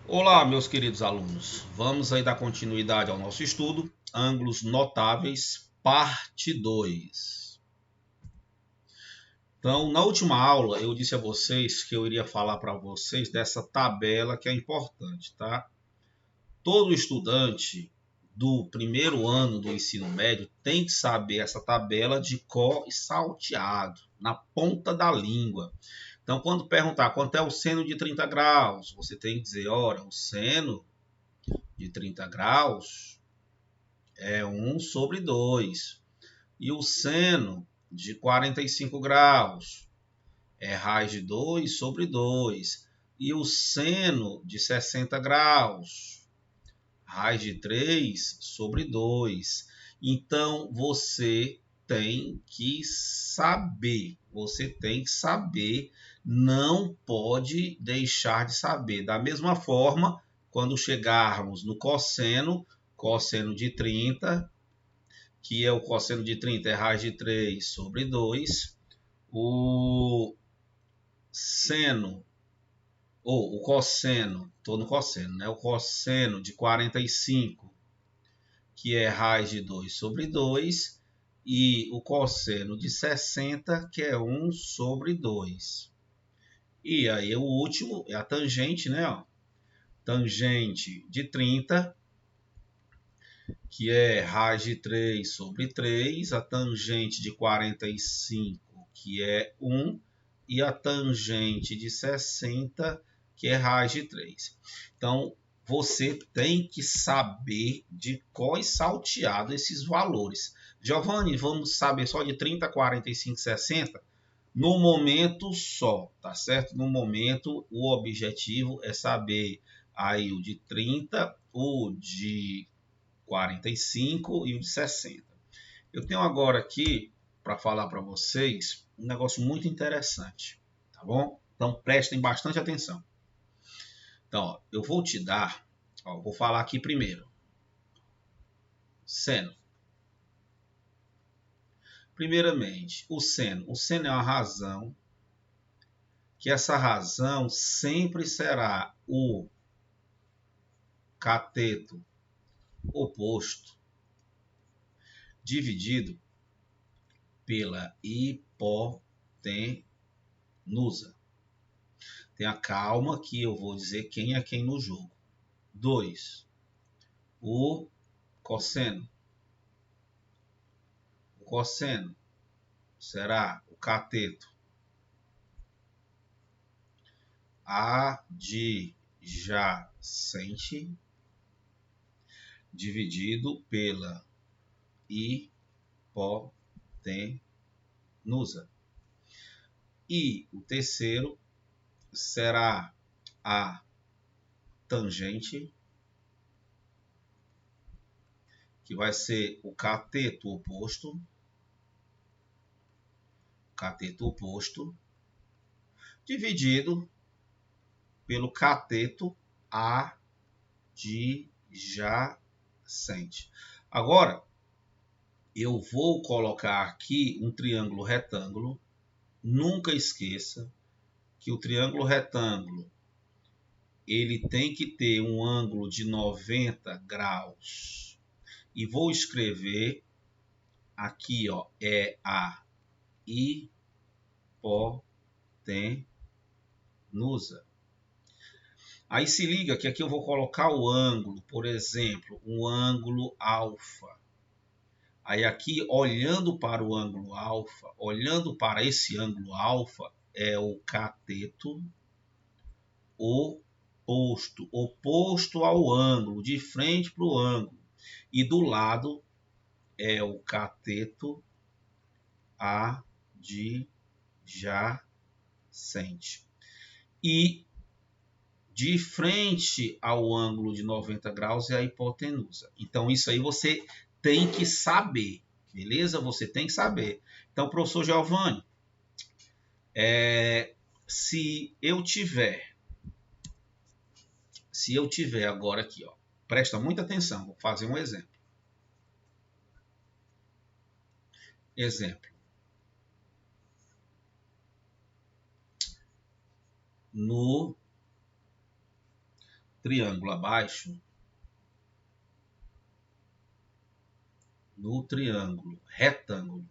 Olá, meus queridos alunos. Vamos aí dar continuidade ao nosso estudo, ângulos notáveis, parte 2. Então, na última aula, eu disse a vocês que eu iria falar para vocês dessa tabela que é importante, tá? Todo estudante do primeiro ano do ensino médio tem que saber essa tabela de cor e salteado, na ponta da língua. Então, quando perguntar quanto é o seno de 30 graus, você tem que dizer, ora, o seno de 30 graus é 1/2. E o seno de 45 graus é raiz de 2/2. E o seno de 60 graus, raiz de 3/2. Então, você tem que saber, não pode deixar de saber. Da mesma forma, quando chegarmos no cosseno de 30, que é o cosseno de 30 é raiz de 3/2, o seno, ou o cosseno, estou no cosseno, né? O cosseno de 45, que é raiz de 2/2, e o cosseno de 60, que é 1/2. E aí o último é a tangente, né? Ó. Tangente de 30, que é raiz de 3/3, a tangente de 45, que é 1, e a tangente de 60, que é raiz de 3. Então, você tem que saber de cor e salteado esses valores. Giovanni, vamos saber só de 30, 45, 60? No momento só, tá certo? No momento, o objetivo é saber aí o de 30, o de 45 e o de 60. Eu tenho agora aqui para falar para vocês um negócio muito interessante, tá bom? Então prestem bastante atenção. Então, ó, eu vou te dar, ó, vou falar aqui primeiro. Seno. Primeiramente, o seno. O seno é uma razão, que essa razão sempre será o cateto oposto dividido pela hipotenusa. Tenha calma que eu vou dizer quem é quem no jogo. 2. O cosseno. O cosseno será o cateto adjacente dividido pela hipotenusa. E o terceiro será a tangente, que vai ser o cateto oposto, dividido pelo cateto adjacente. Agora, eu vou colocar aqui um triângulo retângulo. Nunca esqueça que o triângulo retângulo ele tem que ter um ângulo de 90 graus. E vou escrever aqui, ó, é a hipotenusa. Aí se liga que aqui eu vou colocar o ângulo, por exemplo, um ângulo alfa. Aí aqui, olhando para o ângulo alfa, olhando para esse ângulo alfa, é o cateto oposto ao ângulo, de frente para o ângulo. E do lado é o cateto adjacente. E de frente ao ângulo de 90 graus é a hipotenusa. Então, isso aí você tem que saber, beleza? Você tem que saber. Então, professor Giovanni, se eu tiver agora aqui, ó, presta muita atenção, vou fazer um exemplo. No triângulo abaixo, no triângulo retângulo,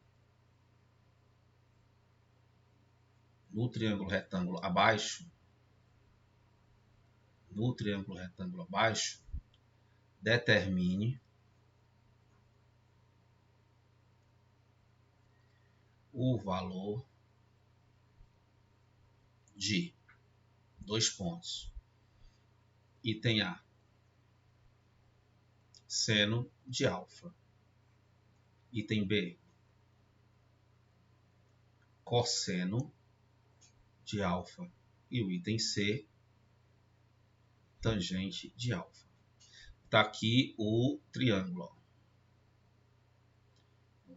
no triângulo retângulo abaixo, no triângulo retângulo abaixo, determine o valor de 2 pontos. Item A, seno de alfa. Item B, cosseno de alfa. E o item C, tangente de alfa. Está aqui o triângulo. Ó.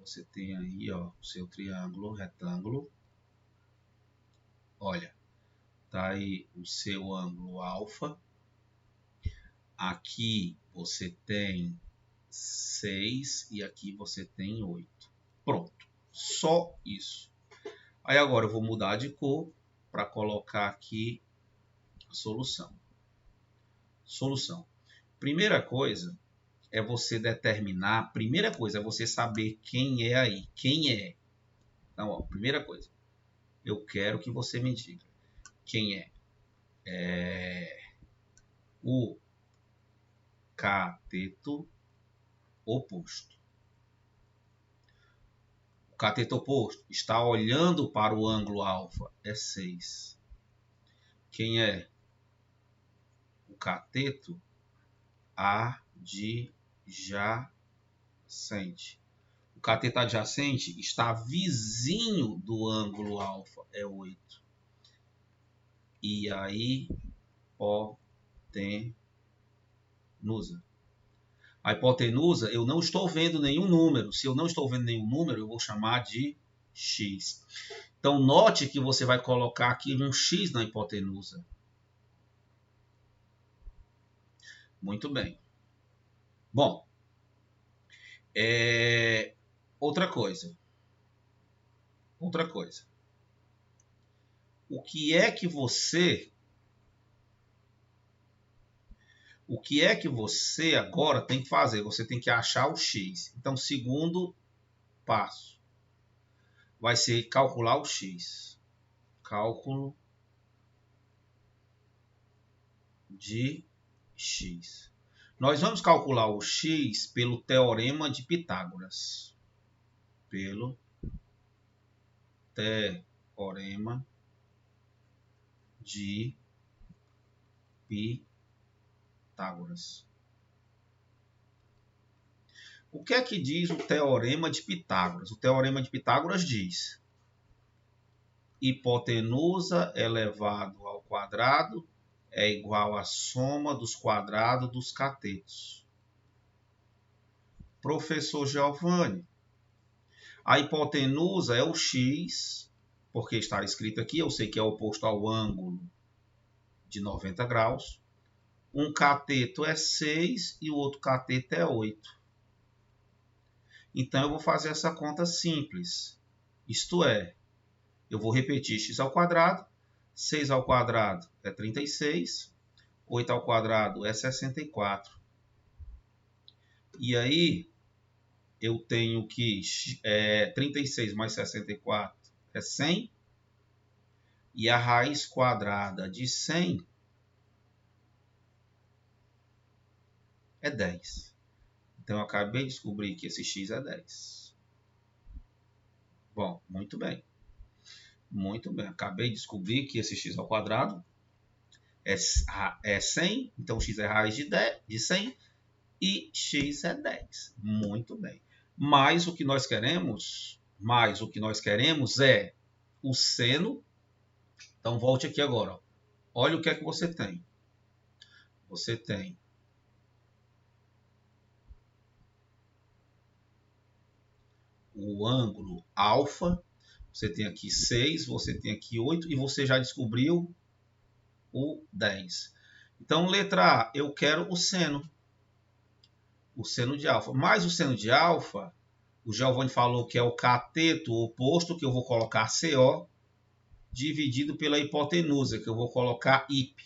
Você tem aí ó, o seu triângulo retângulo. Olha, está aí o seu ângulo alfa. Aqui você tem 6 e aqui você tem 8. Pronto, só isso. Aí agora eu vou mudar de cor para colocar aqui a solução. Solução. Primeira coisa é você determinar, primeira coisa é você saber quem é aí, quem é. Então, ó, primeira coisa, eu quero que você me diga quem é. O cateto oposto. O cateto oposto está olhando para o ângulo alfa, é 6. Quem é? O cateto adjacente. O cateto adjacente está vizinho do ângulo alfa, é 8. E aí, hipotenusa. A hipotenusa, eu não estou vendo nenhum número. Se eu não estou vendo nenhum número, eu vou chamar de x. Então, note que você vai colocar aqui um x na hipotenusa. Muito bem. Bom, outra coisa. O que é que você agora tem que fazer? Você tem que achar o x. Então, segundo passo vai ser calcular o x. Cálculo de x. Nós vamos calcular o x pelo teorema de Pitágoras. Pelo teorema de Pitágoras. O que é que diz o teorema de Pitágoras? O teorema de Pitágoras diz: hipotenusa elevado ao quadrado é igual à soma dos quadrados dos catetos. Professor Giovanni, a hipotenusa é o x, porque está escrito aqui, eu sei que é oposto ao ângulo de 90 graus. Um cateto é 6 e o outro cateto é 8. Então, eu vou fazer essa conta simples. Isto é, eu vou repetir x ao quadrado. 6 ao quadrado é 36. 8 ao quadrado é 64. E aí, eu tenho que 36 mais 64 é 100. E a raiz quadrada de 100 é 10. Então, eu acabei de descobrir que esse x é 10. Bom, muito bem. Muito bem. Acabei de descobrir que esse x ao quadrado é 100. Então, x é raiz de 100. E x é 10. Muito bem. Mas o que nós queremos é o seno. Então, volte aqui agora. Olha o que é que você tem. Você tem o ângulo alfa, você tem aqui 6, você tem aqui 8 e você já descobriu o 10. Então, letra A, eu quero o seno de alfa. Mas o seno de alfa, o Giovanni falou que é o cateto oposto, que eu vou colocar CO, dividido pela hipotenusa, que eu vou colocar IP.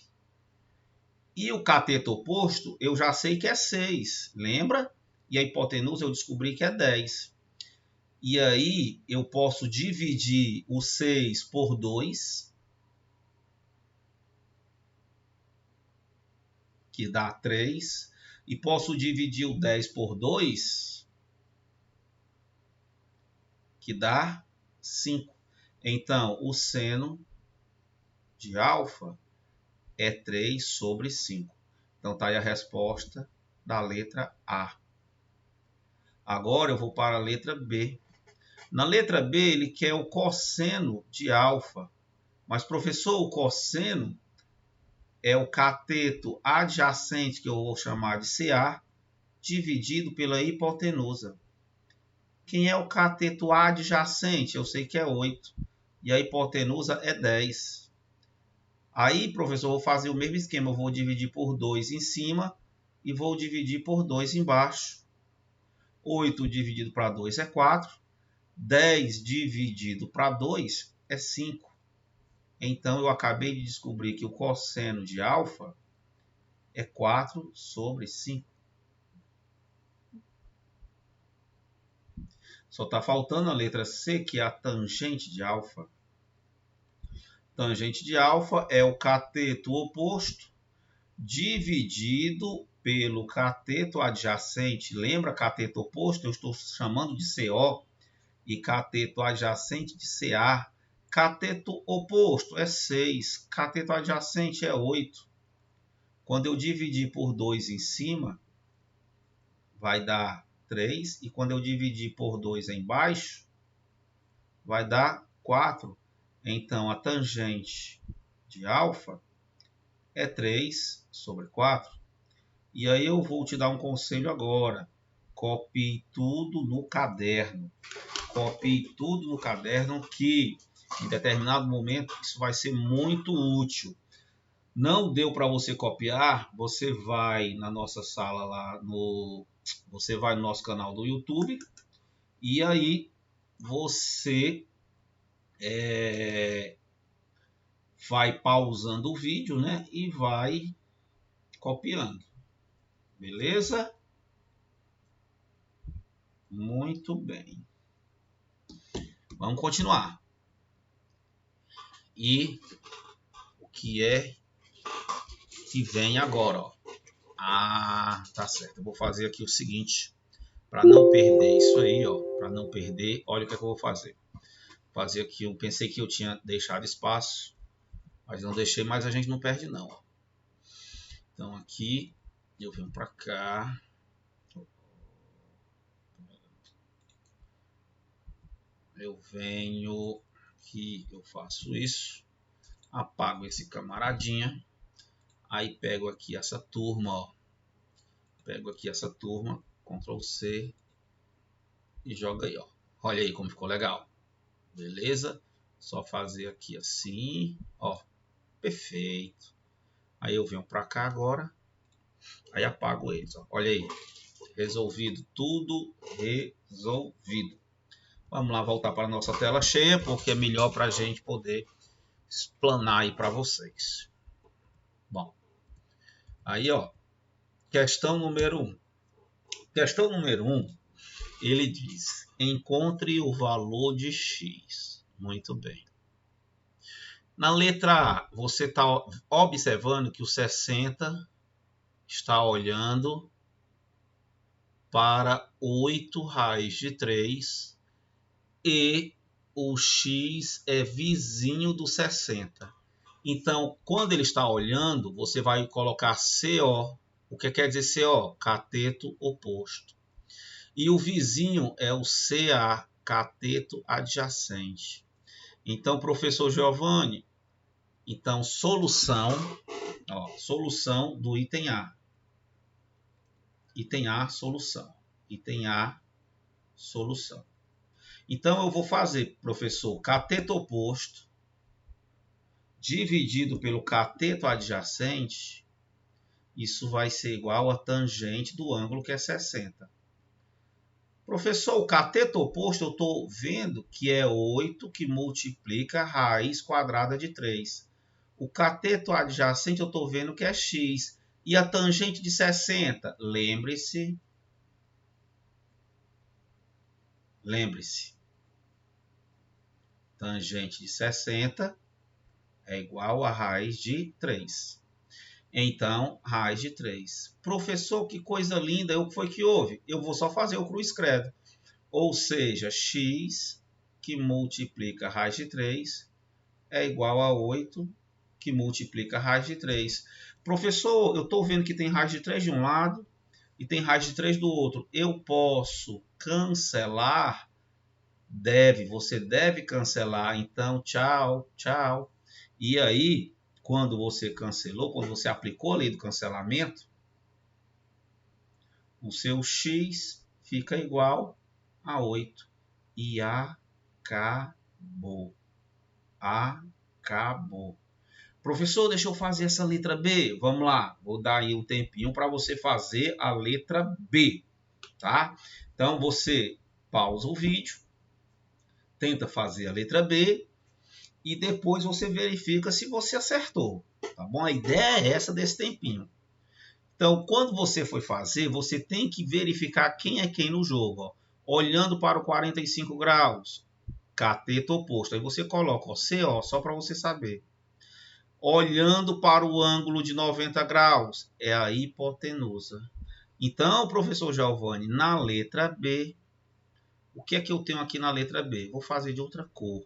E o cateto oposto, eu já sei que é 6, lembra? E a hipotenusa eu descobri que é 10. E aí eu posso dividir o 6 por 2, que dá 3. E posso dividir o 10 por 2, que dá 5. Então, o seno de alfa é 3 sobre 5. Então, está aí a resposta da letra A. Agora eu vou para a letra B. Na letra B, ele quer o cosseno de alfa. Mas, professor, o cosseno é o cateto adjacente, que eu vou chamar de CA, dividido pela hipotenusa. Quem é o cateto adjacente? Eu sei que é 8. E a hipotenusa é 10. Aí, professor, eu vou fazer o mesmo esquema. Eu vou dividir por 2 em cima e vou dividir por 2 embaixo. 8 dividido para 2 é 4. 10 dividido para 2 é 5. Então, eu acabei de descobrir que o cosseno de alfa é 4 sobre 5. Só está faltando a letra C, que é a tangente de alfa. Tangente de alfa é o cateto oposto dividido pelo cateto adjacente. Lembra cateto oposto? Eu estou chamando de CO. E cateto adjacente de CA. Cateto oposto é 6. Cateto adjacente é 8. Quando eu dividir por 2 em cima, vai dar 3. E quando eu dividir por 2 embaixo, vai dar 4. Então, a tangente de alfa é 3 sobre 4. E aí eu vou te dar um conselho agora. Copie tudo no caderno. Copie tudo no caderno, que em determinado momento isso vai ser muito útil. Não deu para você copiar? Você vai na nossa sala lá você vai no nosso canal do YouTube e aí você vai pausando o vídeo, né? E vai copiando. Beleza? Muito bem. Vamos continuar. E o que é que vem agora, ó? Ah, tá certo. Eu vou fazer aqui o seguinte, para não perder isso aí, ó, para não perder, olha o que é que eu vou fazer. Vou fazer aqui, eu pensei que eu tinha deixado espaço, mas não deixei, mas a gente não perde não, ó. Então aqui eu venho para cá. Eu venho aqui, eu faço isso, apago esse camaradinha, aí pego aqui essa turma, ó. Pego aqui essa turma, Ctrl C e joga aí, ó. Olha aí como ficou legal. Beleza? Só fazer aqui assim, ó. Perfeito. Aí eu venho para cá agora, aí apago eles, ó. Olha aí. Resolvido, tudo resolvido. Vamos lá voltar para a nossa tela cheia, porque é melhor para a gente poder explanar aí para vocês. Bom, aí ó, questão número 1. Questão número 1, ele diz, encontre o valor de x. Muito bem. Na letra A, você está observando que o 60 está olhando para 8 raiz de 3 e o x é vizinho do 60. Então, quando ele está olhando, você vai colocar CO. O que quer dizer CO? Cateto oposto. E o vizinho é o CA, cateto adjacente. Então, professor Giovanni, então solução, ó, solução do item A. Item A, solução. Item A, solução. Então, eu vou fazer, professor, cateto oposto dividido pelo cateto adjacente. Isso vai ser igual a tangente do ângulo, que é 60. Professor, o cateto oposto eu estou vendo que é 8 que multiplica a raiz quadrada de 3. O cateto adjacente eu estou vendo que é x. E a tangente de 60? Lembre-se, tangente de 60 é igual a raiz de 3. Então, raiz de 3. Professor, que coisa linda, o que foi que houve? Eu vou só fazer o cruz credo. Ou seja, x que multiplica raiz de 3 é igual a 8 que multiplica raiz de 3. Professor, eu estou vendo que tem raiz de 3 de um lado e tem raiz de 3 do outro. Eu posso cancelar? Você deve cancelar. Então, tchau, tchau. E aí, quando você cancelou, quando você aplicou a lei do cancelamento, o seu x fica igual a 8. E acabou. Acabou. Professor, deixa eu fazer essa letra B. Vamos lá, vou dar aí um tempinho para você fazer a letra B, tá? Então, você pausa o vídeo, tenta fazer a letra B e depois você verifica se você acertou, tá bom? A ideia é essa desse tempinho. Então, quando você for fazer, você tem que verificar quem é quem no jogo, ó. Olhando para o 45 graus, cateto oposto. Aí você coloca ó, CO, só para você saber. Olhando para o ângulo de 90 graus, é a hipotenusa. Então, professor Giovanni, na letra B, o que é que eu tenho aqui na letra B? Vou fazer de outra cor.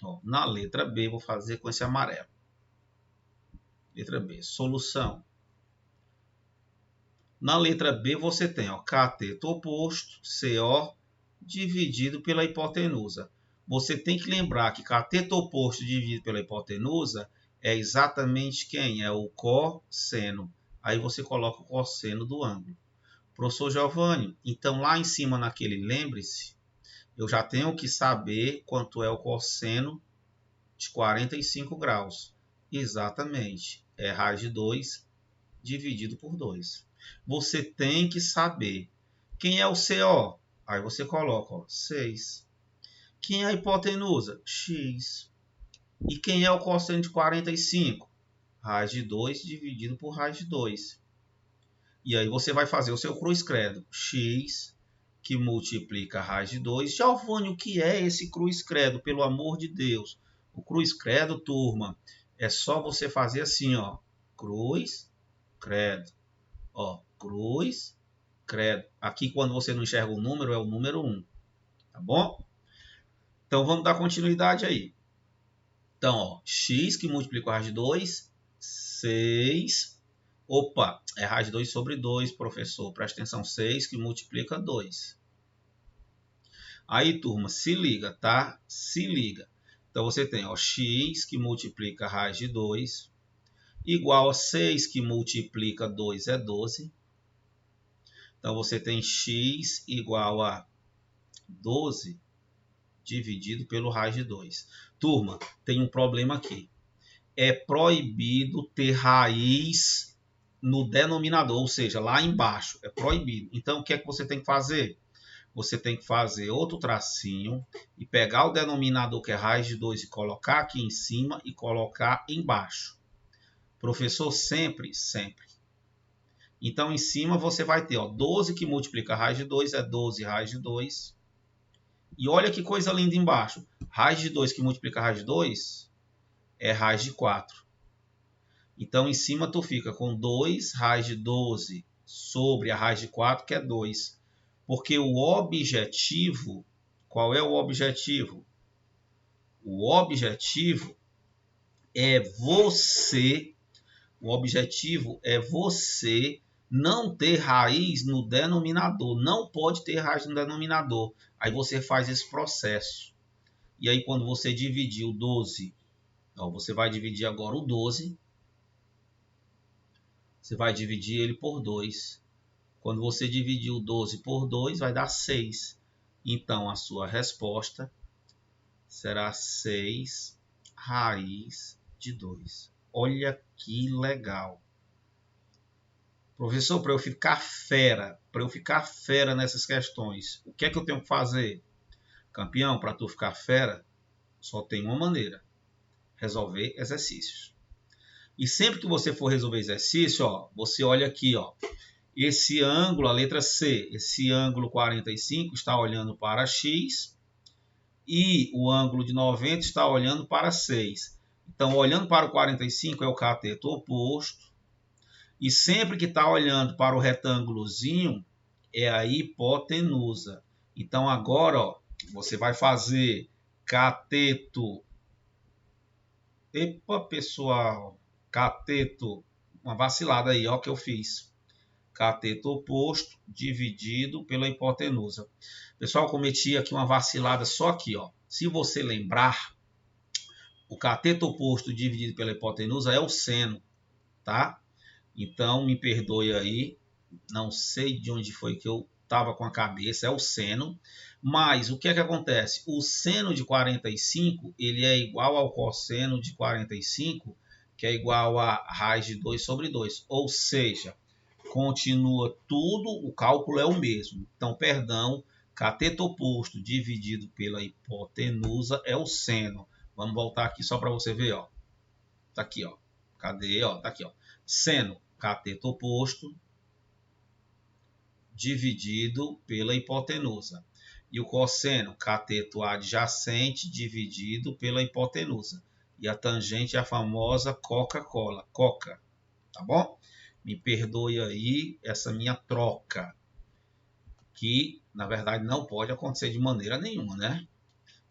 Ó, na letra B, vou fazer com esse amarelo. Letra B, solução. Na letra B, você tem ó, cateto oposto, CO, dividido pela hipotenusa. Você tem que lembrar que cateto oposto dividido pela hipotenusa é exatamente quem? É o cosseno. Aí você coloca o cosseno do ângulo. Professor Giovanni, então lá em cima naquele lembre-se, eu já tenho que saber quanto é o cosseno de 45 graus. Exatamente, é raiz de 2 dividido por 2. Você tem que saber quem é o CO. Aí você coloca ó, 6. Quem é a hipotenusa? X. E quem é o cosseno de 45? Raiz de 2 dividido por raiz de 2. E aí você vai fazer o seu cruz credo. X que multiplica a raiz de 2. Giovanni, o que é esse cruz credo? Pelo amor de Deus. O cruz credo, turma, é só você fazer assim, ó. Cruz, credo. Ó, cruz, credo. Aqui quando você não enxerga o número, é o número 1. Tá bom? Então vamos dar continuidade aí. Então, ó, x que multiplica a raiz de 2, 6. Opa, é raiz de 2 sobre 2, professor. Presta atenção, 6 que multiplica 2. Aí, turma, se liga, tá? Se liga. Então, você tem ó, x que multiplica a raiz de 2, igual a 6 que multiplica 2 é 12. Então, você tem x igual a 12 dividido pelo raiz de 2. Turma, tem um problema aqui. É proibido ter raiz no denominador, ou seja, lá embaixo. É proibido. Então, o que é que você tem que fazer? Você tem que fazer outro tracinho e pegar o denominador, que é raiz de 2, e colocar aqui em cima e colocar embaixo. Professor, sempre, sempre. Então, em cima você vai ter ó, 12 que multiplica a raiz de 2 é 12 raiz de 2. E olha que coisa linda embaixo. Raiz de 2 que multiplica a raiz de 2 é raiz de 4. Então, em cima tu fica com 2 raiz de 12 sobre a raiz de 4, que é 2. Porque o objetivo, qual é o objetivo? O objetivo é você não ter raiz no denominador. Não pode ter raiz no denominador. Aí você faz esse processo. E aí quando você dividir o 12, ó, você vai dividir agora o 12. Você vai dividir ele por 2. Quando você dividir o 12 por 2, vai dar 6. Então, a sua resposta será 6 raiz de 2. Olha que legal. Professor, para eu ficar fera nessas questões, o que é que eu tenho que fazer? Campeão, para tu ficar fera, só tem uma maneira. Resolver exercícios. E sempre que você for resolver exercício, ó, você olha aqui, ó, esse ângulo, a letra C, esse ângulo 45 está olhando para X e o ângulo de 90 está olhando para 6. Então, olhando para o 45 é o cateto oposto. E sempre que está olhando para o retângulozinho é a hipotenusa. Então, agora, ó, você vai fazer cateto. Epa, pessoal. Cateto. Uma vacilada aí, ó, que eu fiz. Cateto oposto dividido pela hipotenusa. Pessoal, cometi aqui uma vacilada só aqui, ó. Se você lembrar, o cateto oposto dividido pela hipotenusa é o seno, tá? Então, me perdoe aí, não sei de onde foi que eu estava com a cabeça, é o seno. Mas o que é que acontece? O seno de 45, ele é igual ao cosseno de 45, que é igual a raiz de 2 sobre 2. Ou seja, continua tudo, o cálculo é o mesmo. Então, perdão, cateto oposto dividido pela hipotenusa é o seno. Vamos voltar aqui só para você ver, ó. Tá aqui, ó. Cadê, ó? Tá aqui, ó. Seno, cateto oposto dividido pela hipotenusa. E o cosseno, cateto adjacente dividido pela hipotenusa. E a tangente é a famosa Coca-Cola, Coca, tá bom? Me perdoe aí essa minha troca, que na verdade não pode acontecer de maneira nenhuma, né?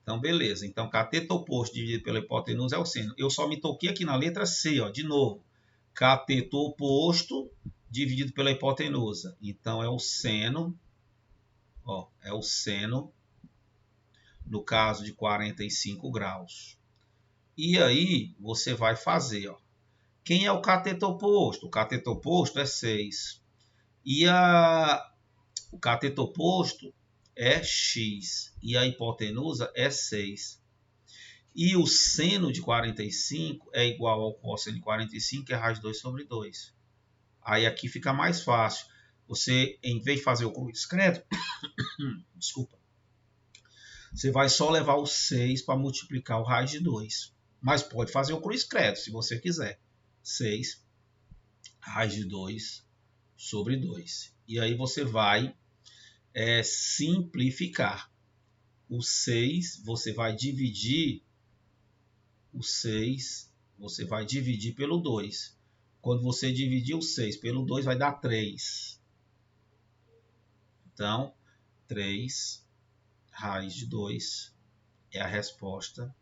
Então, beleza. Então, cateto oposto dividido pela hipotenusa é o seno. Eu só me toquei aqui na letra C, ó, de novo. Cateto oposto dividido pela hipotenusa. Então, é o seno, ó, é o seno, no caso de 45 graus. E aí, você vai fazer, ó. Quem é o cateto oposto? O cateto oposto é 6. E o cateto oposto é x. E a hipotenusa é 6. E o seno de 45 é igual ao cosseno de 45, que é raiz de 2 sobre 2. Aí aqui fica mais fácil. Você, em vez de fazer o cruz discreto, desculpa, você vai só levar o 6 para multiplicar o raiz de 2. Mas pode fazer o cruz discreto, se você quiser. 6 raiz de 2 sobre 2. E aí você vai simplificar. O 6 você vai dividir o 6 você vai dividir pelo 2. Quando você dividir o 6 pelo 2, vai dar 3. Então, 3 raiz de 2 é a resposta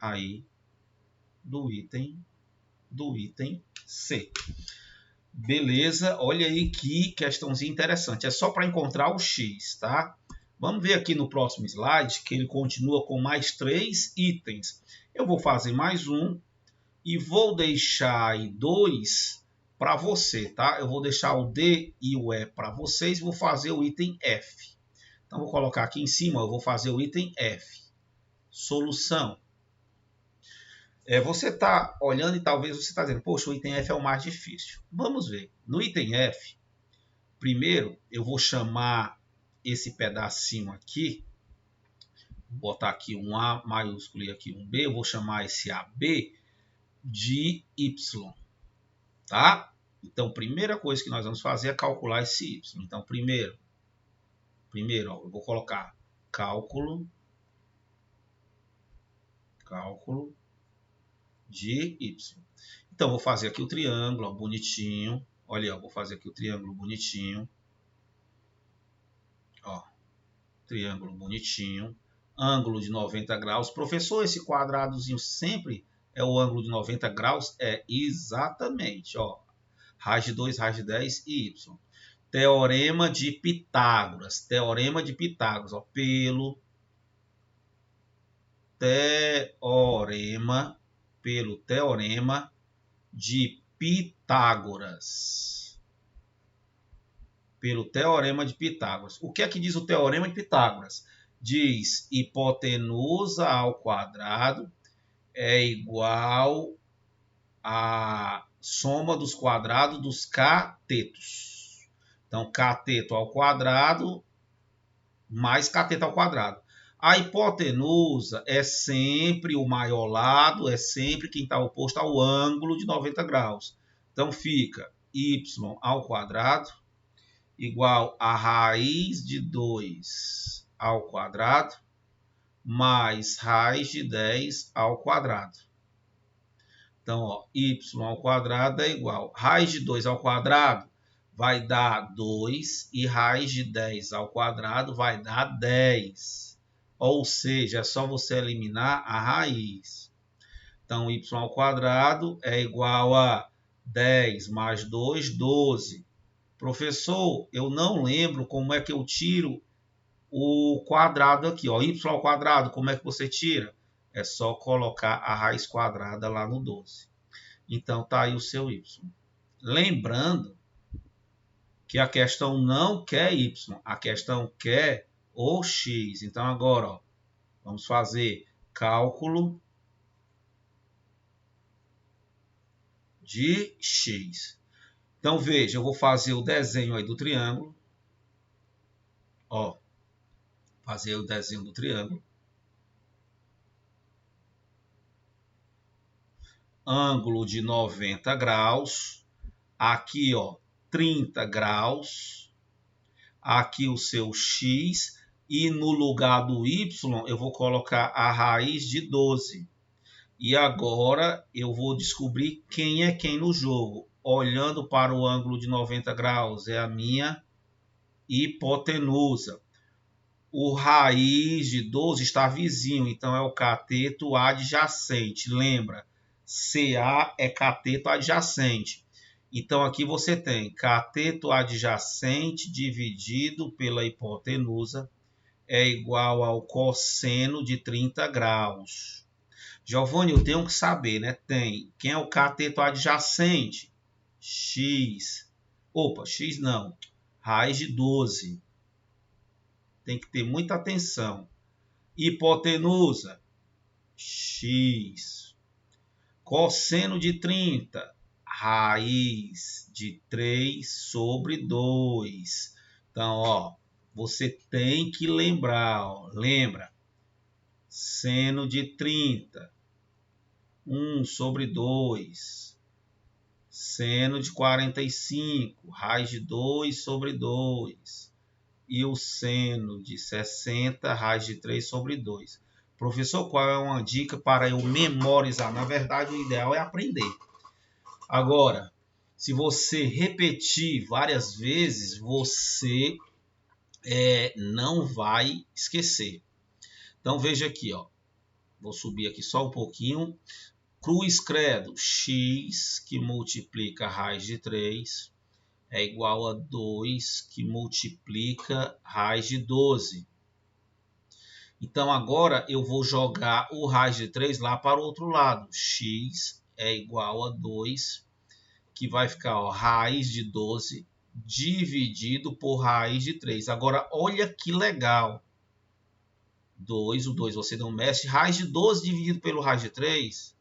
aí do item C. Beleza? Olha aí que questãozinha interessante. É só para encontrar o x, tá? Vamos ver aqui no próximo slide que ele continua com mais 3 itens. Eu vou fazer mais um e vou deixar aí 2 para você, tá? Eu vou deixar o D e o E para vocês e vou fazer o item F. Então, vou colocar aqui em cima, eu vou fazer o item F. Solução. Você está olhando e talvez você está dizendo, poxa, o item F é o mais difícil. Vamos ver. No item F, primeiro eu vou chamar esse pedacinho aqui, vou botar aqui um A maiúsculo e aqui um B, eu vou chamar esse AB de Y, tá? Então, primeira coisa que nós vamos fazer é calcular esse Y. Então, primeiro ó, eu vou colocar cálculo de Y. Então, vou fazer aqui o triângulo, ó, bonitinho. Olha, ó, vou fazer aqui o triângulo bonitinho. Ó, triângulo bonitinho. Ângulo de 90 graus. Professor, esse quadradozinho sempre é o ângulo de 90 graus? É, exatamente. Ó, raiz de 2, raiz de 10 e Y. Teorema de Pitágoras. Teorema de Pitágoras. Ó, pelo teorema de Pitágoras. Pelo teorema de Pitágoras. O que é que diz o teorema de Pitágoras? Diz hipotenusa ao quadrado é igual à soma dos quadrados dos catetos. Então, cateto ao quadrado mais cateto ao quadrado. A hipotenusa é sempre o maior lado, é sempre quem está oposto ao ângulo de 90 graus. Então fica y ao quadrado igual a raiz de 2 ao quadrado mais raiz de 10 ao quadrado. Então, ó, y ao quadrado é igual a raiz de 2 ao quadrado vai dar 2 e raiz de 10 ao quadrado vai dar 10. Ou seja, é só você eliminar a raiz. Então, y ao quadrado é igual a 10 mais 2, 12. Professor, eu não lembro como é que eu tiro o quadrado aqui. Ó. Y ao quadrado, como é que você tira? É só colocar a raiz quadrada lá no 12. Então, tá aí o seu y. Lembrando que a questão não quer y, a questão quer o x. Então, agora, ó, vamos fazer cálculo de x. Então, veja, eu vou fazer o desenho aí do triângulo. Ó, fazer o desenho do triângulo. Ângulo de 90 graus. Aqui, ó, 30 graus. Aqui o seu x. E no lugar do y, eu vou colocar a raiz de 12. E agora eu vou descobrir quem é quem no jogo. Olhando para o ângulo de 90 graus, é a minha hipotenusa. O raiz de 12 está vizinho, então é o cateto adjacente. Lembra, CA é cateto adjacente. Então aqui você tem cateto adjacente dividido pela hipotenusa é igual ao cosseno de 30 graus. Giovanni, eu tenho que saber, né? Tem. Quem é o cateto adjacente? X. Opa, X não. Raiz de 12. Tem que ter muita atenção. Hipotenusa. X. Cosseno de 30. Raiz de 3 sobre 2. Então, ó, você tem que lembrar, ó, lembra? Seno de 30. 1 sobre 2. Seno de 45. Raiz de 2 sobre 2. E o seno de 60, raiz de 3 sobre 2. Professor, qual é uma dica para eu memorizar? Na verdade, o ideal é aprender. Agora, se você repetir várias vezes, você não vai esquecer. Então, veja aqui, ó. Vou subir aqui só um pouquinho. Cruz credo, x que multiplica a raiz de 3 é igual a 2 que multiplica raiz de 12. Então, agora eu vou jogar o raiz de 3 lá para o outro lado. X é igual a 2, que vai ficar ó, raiz de 12 dividido por raiz de 3. Agora, olha que legal. 2, o 2 você não mexe. Raiz de 12 dividido pelo raiz de 3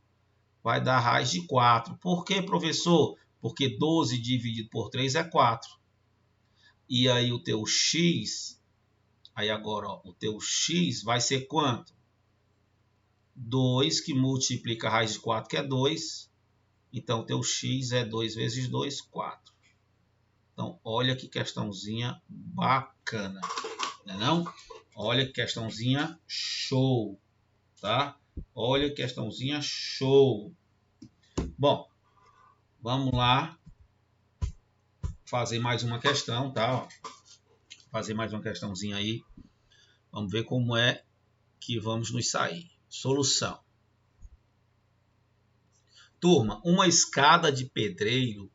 vai dar raiz de 4. Por que, professor? Porque 12 dividido por 3 é 4. E aí o teu x, aí agora ó, o teu x vai ser quanto? 2 que multiplica a raiz de 4, que é 2. Então o teu x é 2 vezes 2, 4. Então olha que questãozinha bacana, não é não? Olha que questãozinha show, tá? Olha que questãozinha show. Bom, vamos lá fazer mais uma questão, tá? Fazer mais uma questãozinha aí. Vamos ver como é que vamos nos sair. Solução. Turma, uma escada de pedreiro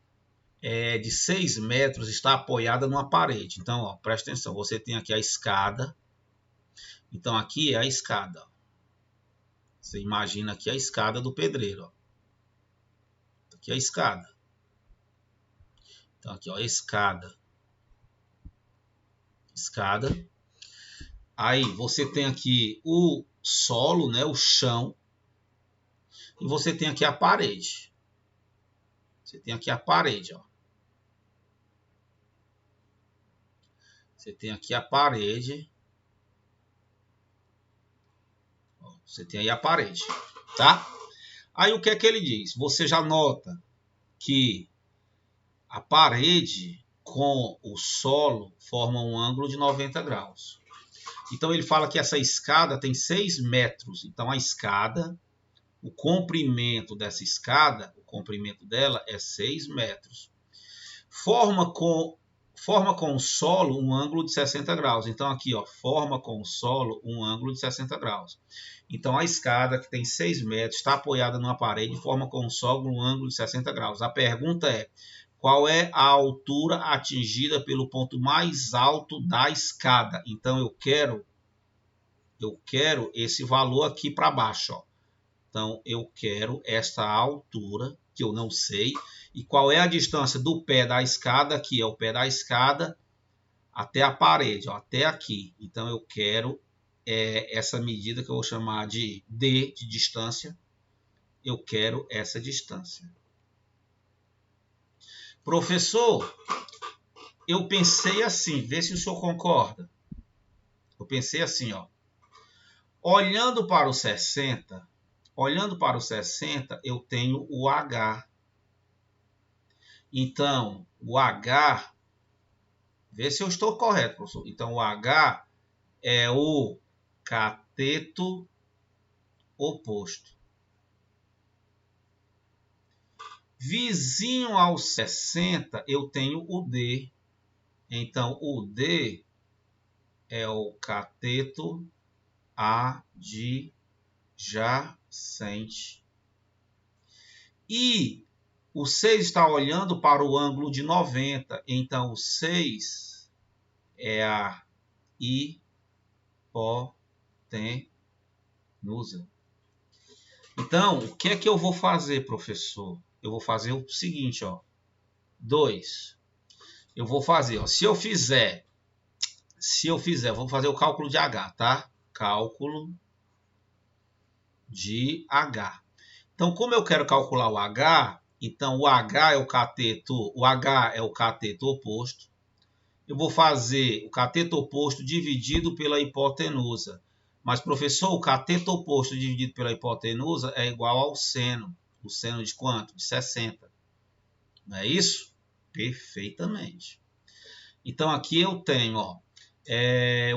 de 6 metros está apoiada numa parede. Então, ó, presta atenção. Você tem aqui a escada. Então, aqui é a escada. Você imagina aqui a escada do pedreiro. Ó. Aqui é a escada. Então, aqui, ó, escada. Escada. Aí, você tem aqui o solo, né, o chão. E você tem aqui a parede. Você tem aqui a parede, ó. Você tem aqui a parede. Você tem aí a parede, tá? Aí o que é que ele diz? Você já nota que a parede com o solo formam um ângulo de 90 graus. Então ele fala que essa escada tem 6 metros. Então a escada, o comprimento dessa escada, o comprimento dela é 6 metros. Forma com o solo um ângulo de 60 graus. Então aqui, ó, forma com o solo um ângulo de 60 graus. Então a escada, que tem 6 metros, está apoiada numa parede e forma com o solo um ângulo de 60 graus. A pergunta é: qual é a altura atingida pelo ponto mais alto da escada? Então eu quero esse valor aqui para baixo, ó. Então eu quero essa altura, que eu não sei, e qual é a distância do pé da escada, que é o pé da escada, até a parede, ó, até aqui. Então eu quero essa medida que eu vou chamar de D, de distância. Eu quero essa distância. Professor, eu pensei assim, vê se o senhor concorda. Eu pensei assim, ó. Olhando para o 60, eu tenho o H. Então, o H, vê se eu estou correto, professor. Então, o H é o cateto oposto. Vizinho ao 60, eu tenho o D. Então, o D é o cateto adjacente. E o 6 está olhando para o ângulo de 90. Então, o 6 é a hipotenusa. Então, o que é que eu vou fazer, professor? Eu vou fazer o seguinte, ó. 2. Eu vou fazer, ó. Se eu fizer, vou fazer o cálculo de H, tá? Cálculo de H. Então, como eu quero calcular o H, então o H é o cateto oposto. Eu vou fazer o cateto oposto dividido pela hipotenusa. Mas, professor, o cateto oposto dividido pela hipotenusa é igual ao seno. O seno de quanto? De 60. Não é isso? Perfeitamente. Então, aqui eu tenho, ó,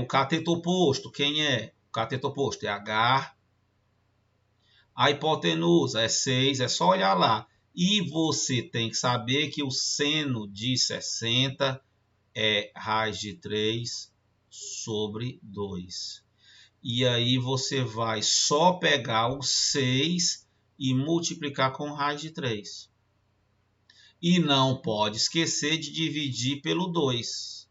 o cateto oposto. Quem é? O cateto oposto é H. A hipotenusa é 6. É só olhar lá. E você tem que saber que o seno de 60 é raiz de 3 sobre 2. E aí você vai só pegar o 6 e multiplicar com raiz de 3. E não pode esquecer de dividir pelo 2.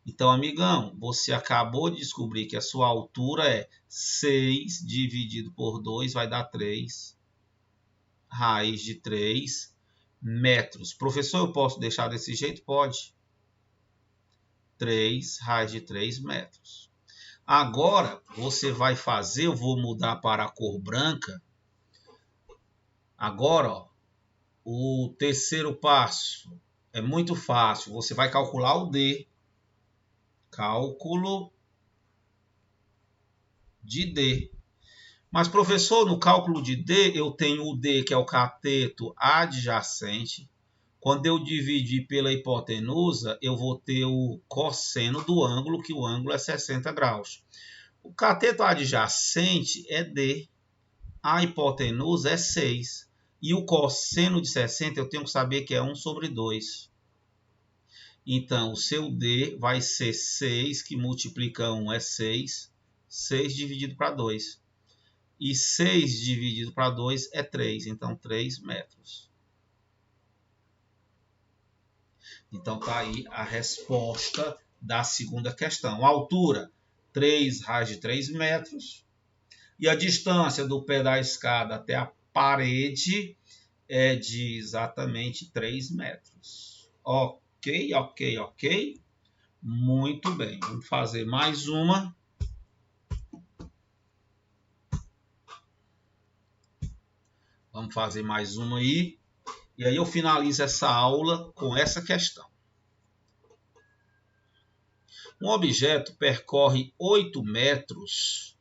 Então, amigão, você acabou de descobrir que a sua altura é 6 dividido por 2 vai dar 3. Raiz de 3 metros. Professor, eu posso deixar desse jeito? Pode. 3 raiz de 3 metros. Agora, você vai fazer, eu vou mudar para a cor branca. Agora, ó, o terceiro passo é muito fácil. Você vai calcular o D. Cálculo de D. Mas, professor, no cálculo de D, eu tenho o D, que é o cateto adjacente. Quando eu dividir pela hipotenusa, eu vou ter o cosseno do ângulo, que o ângulo é 60 graus. O cateto adjacente é D. A hipotenusa é 6. E o cosseno de 60 eu tenho que saber que é 1 sobre 2. Então, o seu D vai ser 6, que multiplica 1 é 6. 6 dividido para 2. E 6 dividido para 2 é 3. Então, 3 metros. Então, está aí a resposta da segunda questão. A altura, 3 raiz de 3 metros. E a distância do pé da escada até a parede é de exatamente 3 metros. Ok. Muito bem. Vamos fazer mais uma. Vamos fazer mais uma aí. E aí eu finalizo essa aula com essa questão. Um objeto percorre 8 metros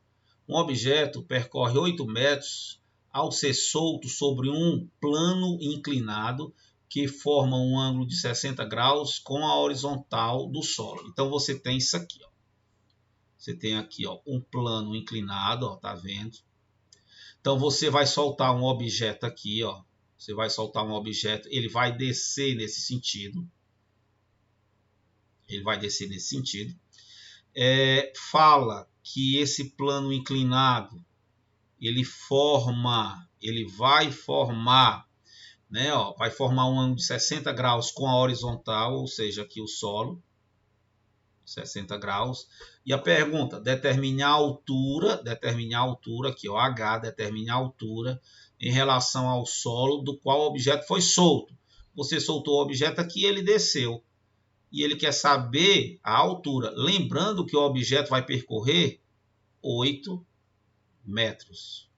Um objeto percorre 8 metros ao ser solto sobre um plano inclinado que forma um ângulo de 60 graus com a horizontal do solo. Então você tem isso aqui, ó. Você tem aqui, ó, um plano inclinado, ó, tá vendo? Então você vai soltar um objeto aqui, ó. Você vai soltar um objeto, ele vai descer nesse sentido. Ele vai descer nesse sentido. Fala que esse plano inclinado, ele vai formar, né, ó, vai formar um ângulo de 60 graus com a horizontal, ou seja, aqui o solo, 60 graus. E a pergunta, determine a altura, aqui ó, H, determine a altura em relação ao solo do qual o objeto foi solto. Você soltou o objeto aqui, ele desceu. E ele quer saber a altura. Lembrando que o objeto vai percorrer 8 metros.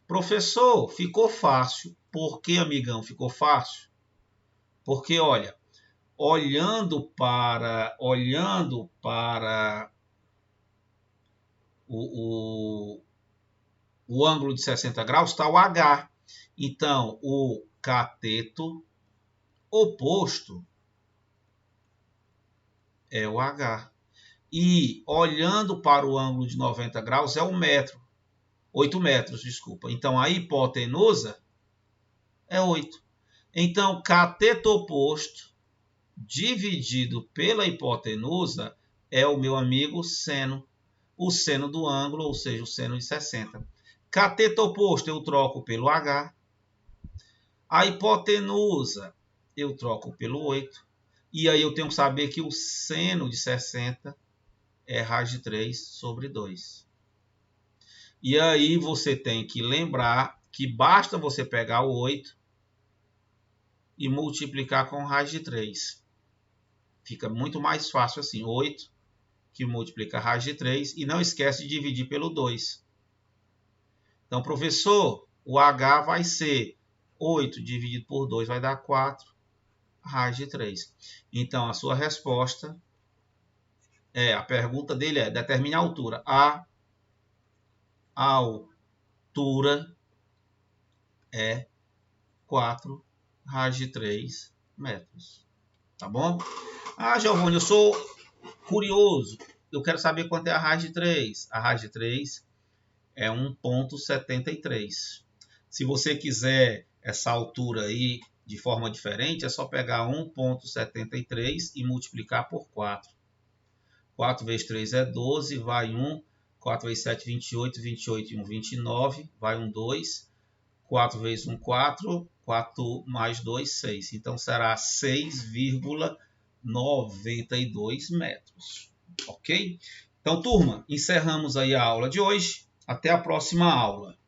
Professor, ficou fácil. Por que, amigão, ficou fácil? Porque, olha, olhando para o ângulo de 60 graus está o H. Então, o cateto oposto é o H. E olhando para o ângulo de 90 graus é o metro. 8 metros, desculpa. Então, a hipotenusa é 8. Então, cateto oposto dividido pela hipotenusa é o meu amigo seno. O seno do ângulo, ou seja, o seno de 60. Cateto oposto eu troco pelo H. A hipotenusa eu troco pelo 8. E aí eu tenho que saber que o seno de 60 é raiz de 3 sobre 2. E aí você tem que lembrar que basta você pegar o 8 e multiplicar com raiz de 3. Fica muito mais fácil assim, 8 que multiplica raiz de 3 e não esquece de dividir pelo 2. Então, professor, o H vai ser 8 dividido por 2 vai dar 4 raiz de 3. Então, a sua resposta a pergunta dele é, determine a altura. A altura é 4 raiz de 3 metros. Tá bom? Ah, Giovanni, eu sou curioso. Eu quero saber quanto é a raiz de 3. A raiz de 3 é 1,73. Se você quiser essa altura aí de forma diferente, é só pegar 1,73 e multiplicar por 4. 4 vezes 3 é 12, vai 1. 4 vezes 7, 28. 28 e 1, 29. Vai 1, 2. 4 vezes 1, 4. 4 mais 2, 6. Então, será 6,92 metros. Ok? Então, turma, encerramos aí a aula de hoje. Até a próxima aula.